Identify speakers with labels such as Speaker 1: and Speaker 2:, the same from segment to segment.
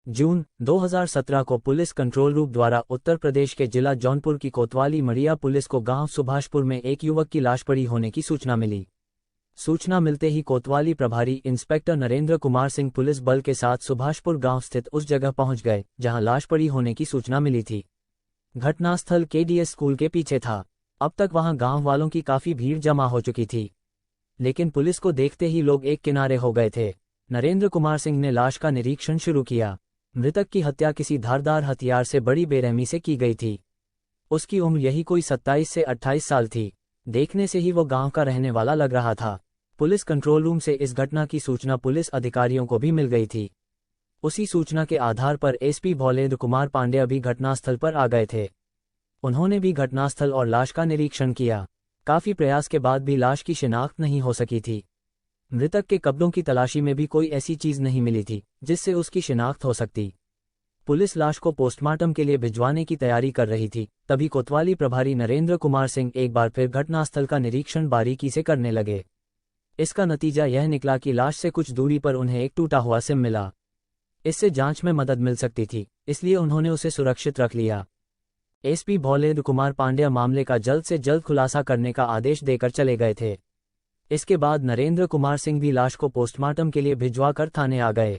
Speaker 1: जून 2017 को police control room द्वारा उत्तर प्रदेश के जिला जौनपुर की कोतवाली मड़िया पुलिस को गांव सुभाषपुर में एक युवक की लाश पड़ी होने की सूचना मिली। सूचना मिलते ही कोतवाली प्रभारी इंस्पेक्टर नरेंद्र कुमार सिंह पुलिस बल के साथ सुभाषपुर गांव स्थित उस जगह पहुंच गए जहां लाश पड़ी होने की सूचना मिली थी। घटनास्थल केडीएस स्कूल के पीछे था। अब तक वहां गांव वालों की काफी भीड़ जमा हो चुकी थी, लेकिन पुलिस को देखते ही लोग एक किनारे हो गए थे। नरेंद्र कुमार सिंह ने लाश का निरीक्षण शुरू किया। मृतक की हत्या किसी धारदार हथियार से बड़ी बेरहमी से की गई थी। उसकी उम्र यही कोई 27 से 28 साल थी। देखने से ही वो गांव का रहने वाला लग रहा था। पुलिस कंट्रोल रूम से इस घटना की सूचना पुलिस अधिकारियों को भी मिल गई थी। उसी सूचना के आधार पर एसपी भोलेन्द्र कुमार पांड्या भी घटनास्थल पर आ गए थे। उन्होंने भी घटनास्थल और लाश का निरीक्षण किया। काफी प्रयास के बाद भी लाश की शिनाख्त नहीं हो सकी थी। मृतक के कपड़ों की तलाशी में भी कोई ऐसी चीज नहीं मिली थी जिससे उसकी शिनाख्त हो सकती। पुलिस लाश को पोस्टमार्टम के लिए भिजवाने की तैयारी कर रही थी, तभी कोतवाली प्रभारी नरेंद्र कुमार सिंह एक बार फिर घटनास्थल का निरीक्षण बारीकी से करने लगे। इसका नतीजा यह निकला कि लाश से कुछ दूरी पर उन्हें एक टूटा हुआ सिम मिला। इससे जांच में मदद मिल सकती थी, इसलिए उन्होंने उसे सुरक्षित रख लिया। एसपी भोलेन्द्र कुमार पांड्या मामले का जल्द से जल्द खुलासा करने का आदेश देकर चले गए थे। इसके बाद नरेंद्र कुमार सिंह भी लाश को पोस्टमार्टम के लिए भिजवा कर थाने आ गए।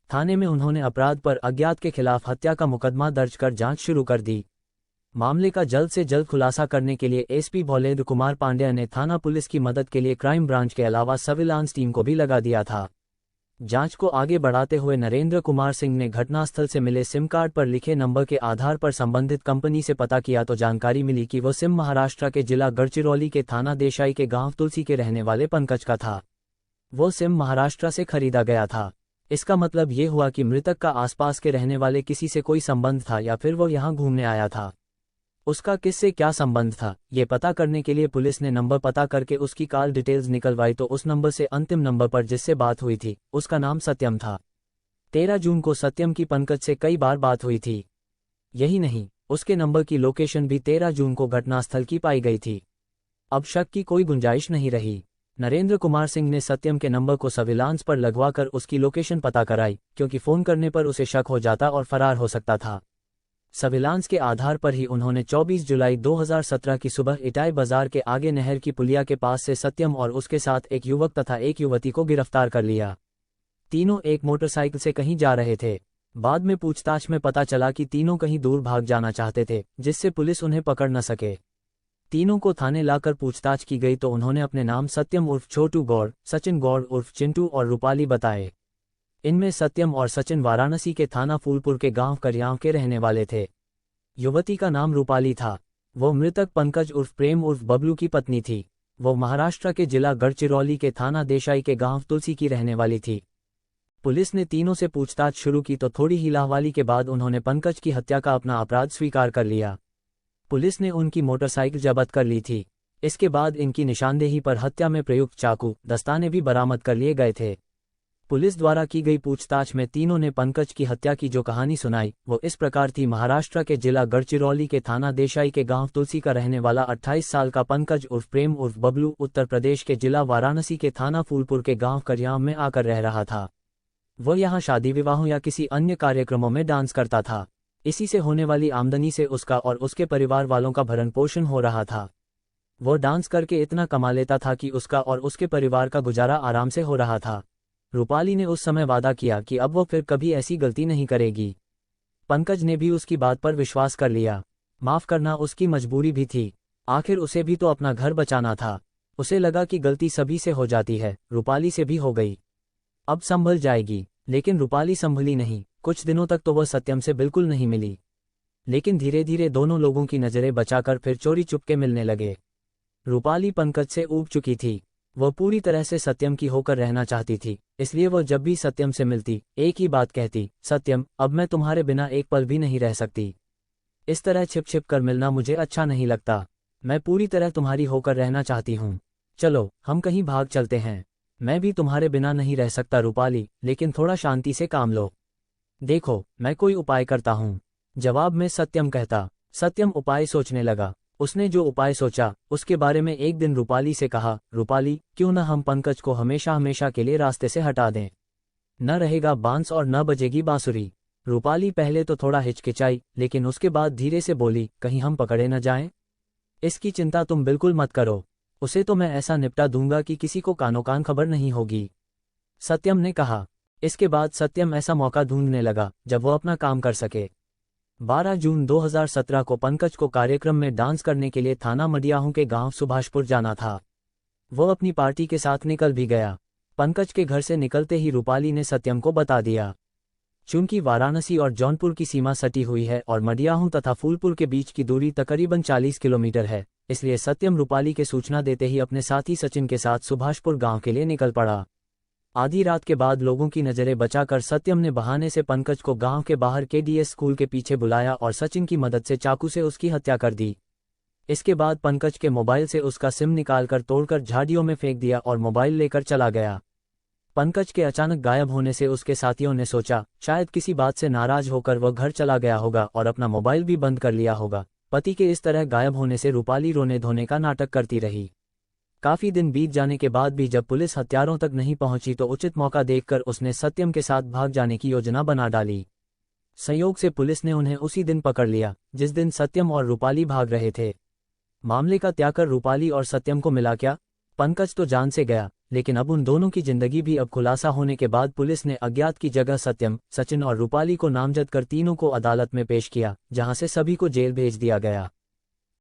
Speaker 1: थाने में उन्होंने अपराध पर अज्ञात के खिलाफ हत्या का मुकदमा दर्ज कर जांच शुरू कर दी। मामले का जल्द से जल्द खुलासा करने के लिए एसपी भोलेन्द्र कुमार पांड्या ने थाना पुलिस की मदद के लिए क्राइम ब्रांच के अलावा सर्विलांस टीम को भी लगा दिया था। जांच को आगे बढ़ाते हुए नरेंद्र कुमार सिंह ने घटनास्थल से मिले सिम कार्ड पर लिखे नंबर के आधार पर संबंधित कंपनी से पता किया तो जानकारी मिली कि वो सिम महाराष्ट्र के जिला गढ़चिरौली के थाना देसाई के गांव तुलसी के रहने वाले पंकज का था। वो सिम महाराष्ट्र से खरीदा गया था। इसका मतलब ये हुआ कि मृतक का आसपास के रहने वाले किसी से कोई संबंध था या फिर वो यहाँ घूमने आया था। उसका किससे क्या संबंध था, ये पता करने के लिए पुलिस ने नंबर पता करके उसकी कॉल डिटेल्स निकलवाई तो उस नंबर से अंतिम नंबर पर जिससे बात हुई थी उसका नाम सत्यम था। 13 जून को सत्यम की पंकज से कई बार बात हुई थी। यही नहीं, उसके नंबर की लोकेशन भी 13 जून को घटनास्थल की पाई गई थी। अब शक की कोई गुंजाइश नहीं रही। नरेंद्र कुमार सिंह ने सत्यम के नंबर को सर्विलांस पर लगवाकर उसकी लोकेशन पता कराई, क्योंकि फोन करने पर उसे शक हो जाता और फरार हो सकता था। सर्विलांस के आधार पर ही उन्होंने 24 जुलाई 2017 की सुबह इटाई बाजार के आगे नहर की पुलिया के पास से सत्यम और उसके साथ एक युवक तथा एक युवती को गिरफ्तार कर लिया। तीनों एक मोटरसाइकिल से कहीं जा रहे थे। बाद में पूछताछ में पता चला कि तीनों कहीं दूर भाग जाना चाहते थे, जिससे पुलिस उन्हें पकड़ न सके। तीनों को थाने लाकर पूछताछ की गई तो उन्होंने अपने नाम सत्यम उर्फ छोटू गौड़, सचिन गौड़ उर्फ चिंटू और रूपाली बताए। इनमें सत्यम और सचिन वाराणसी के थाना फूलपुर के गांव करियाव के रहने वाले थे। युवती का नाम रूपाली था। वो मृतक पंकज उर्फ प्रेम उर्फ बबलू की पत्नी थी। वो महाराष्ट्र के जिला गढ़चिरौली के थाना देसाई के गांव तुलसी की रहने वाली थी। पुलिस ने तीनों से पूछताछ शुरू की तो थोड़ी ही लाहवाली के बाद उन्होंने पंकज की हत्या का अपना अपराध स्वीकार कर लिया। पुलिस ने उनकी मोटरसाइकिल जब्त कर ली थी। इसके बाद इनकी निशानदेही पर हत्या में प्रयुक्त चाकू, दस्ताने भी बरामद कर लिए गए थे। पुलिस द्वारा की गई पूछताछ में तीनों ने पंकज की हत्या की जो कहानी सुनाई वो इस प्रकार थी। महाराष्ट्र के जिला गढ़चिरौली के थाना देसाई के गांव तुलसी का रहने वाला 28 साल का पंकज उर्फ प्रेम उर्फ बबलू उत्तर प्रदेश के जिला वाराणसी के थाना फूलपुर के गांव करियाम में आकर रह रहा था। वो यहाँ शादी विवाहों या किसी अन्य कार्यक्रमों में डांस करता था। इसी से होने वाली आमदनी से उसका और उसके परिवार वालों का भरण पोषण हो रहा था। वो डांस करके इतना कमा लेता था कि उसका और उसके परिवार का गुजारा आराम से हो रहा था। रूपाली ने उस समय वादा किया कि अब वो फिर कभी ऐसी गलती नहीं करेगी। पंकज ने भी उसकी बात पर विश्वास कर लिया। माफ करना उसकी मजबूरी भी थी। आखिर उसे भी तो अपना घर बचाना था। उसे लगा कि गलती सभी से हो जाती है, रूपाली से भी हो गई। अब संभल जाएगी, लेकिन रूपाली संभली नहीं। कुछ दिनों तक तो वह सत्यम से बिल्कुल नहीं मिली, लेकिन धीरे धीरे दोनों लोगों की नजरें बचाकर फिर चोरी चुपके मिलने लगे। रूपाली पंकज से ऊब चुकी थी। वह पूरी तरह से सत्यम की होकर रहना चाहती थी, इसलिए वह जब भी सत्यम से मिलती एक ही बात कहती, सत्यम, अब मैं तुम्हारे बिना एक पल भी नहीं रह सकती। इस तरह छिप छिप कर मिलना मुझे अच्छा नहीं लगता। मैं पूरी तरह तुम्हारी होकर रहना चाहती हूँ। चलो हम कहीं भाग चलते हैं। मैं भी तुम्हारे बिना नहीं रह सकता रूपाली, लेकिन थोड़ा शांति से काम लो। देखो मैं कोई उपाय करता हूँ। जवाब में सत्यम कहता। सत्यम उपाय सोचने लगा। उसने जो उपाय सोचा उसके बारे में एक दिन रूपाली से कहा, रूपाली, क्यों न हम पंकज को हमेशा हमेशा के लिए रास्ते से हटा दें। न रहेगा बांस और न बजेगी बांसुरी। रूपाली पहले तो थोड़ा हिचकिचाई, लेकिन उसके बाद धीरे से बोली, कहीं हम पकड़े न जाएं? इसकी चिंता तुम बिल्कुल मत करो, उसे तो मैं ऐसा निपटा दूंगा कि किसी को कानो कान खबर नहीं होगी, सत्यम ने कहा। इसके बाद सत्यम ऐसा मौका ढूंढने लगा जब वो अपना काम कर सके। 12 जून 2017 को पंकज को कार्यक्रम में डांस करने के लिए थाना मडियाहू के गांव सुभाषपुर जाना था। वो अपनी पार्टी के साथ निकल भी गया। पंकज के घर से निकलते ही रूपाली ने सत्यम को बता दिया। चूंकि वाराणसी और जौनपुर की सीमा सटी हुई है और मडियाहू तथा फूलपुर के बीच की दूरी तकरीबन 40 किलोमीटर है, इसलिए सत्यम रूपाली के सूचना देते ही अपने साथी सचिन के साथ सुभाषपुर गांव के लिए निकल पड़ा। आधी रात के बाद लोगों की नजरें बचाकर सत्यम ने बहाने से पंकज को गांव के बाहर केडीएस स्कूल के पीछे बुलाया और सचिन की मदद से चाकू से उसकी हत्या कर दी। इसके बाद पंकज के मोबाइल से उसका सिम निकालकर तोड़कर झाड़ियों में फेंक दिया और मोबाइल लेकर चला गया। पंकज के अचानक गायब होने से उसके साथियों ने सोचा शायद किसी बात से नाराज होकर वह घर चला गया होगा और अपना मोबाइल भी बंद कर लिया होगा। पति के इस तरह गायब होने से रूपाली रोने धोने का नाटक करती रही। काफी दिन बीत जाने के बाद भी जब पुलिस हत्यारों तक नहीं पहुंची तो उचित मौका देखकर उसने सत्यम के साथ भाग जाने की योजना बना डाली। संयोग से पुलिस ने उन्हें उसी दिन पकड़ लिया जिस दिन सत्यम और रूपाली भाग रहे थे। मामले का त्याग रूपाली और सत्यम को मिला क्या? पंकज तो जान से गया, लेकिन अब उन दोनों की जिंदगी भी अब खुलासा होने के बाद पुलिस ने अज्ञात की जगह सत्यम, सचिन और रूपाली को नामजद कर तीनों को अदालत में पेश किया, जहां से सभी को जेल भेज दिया गया।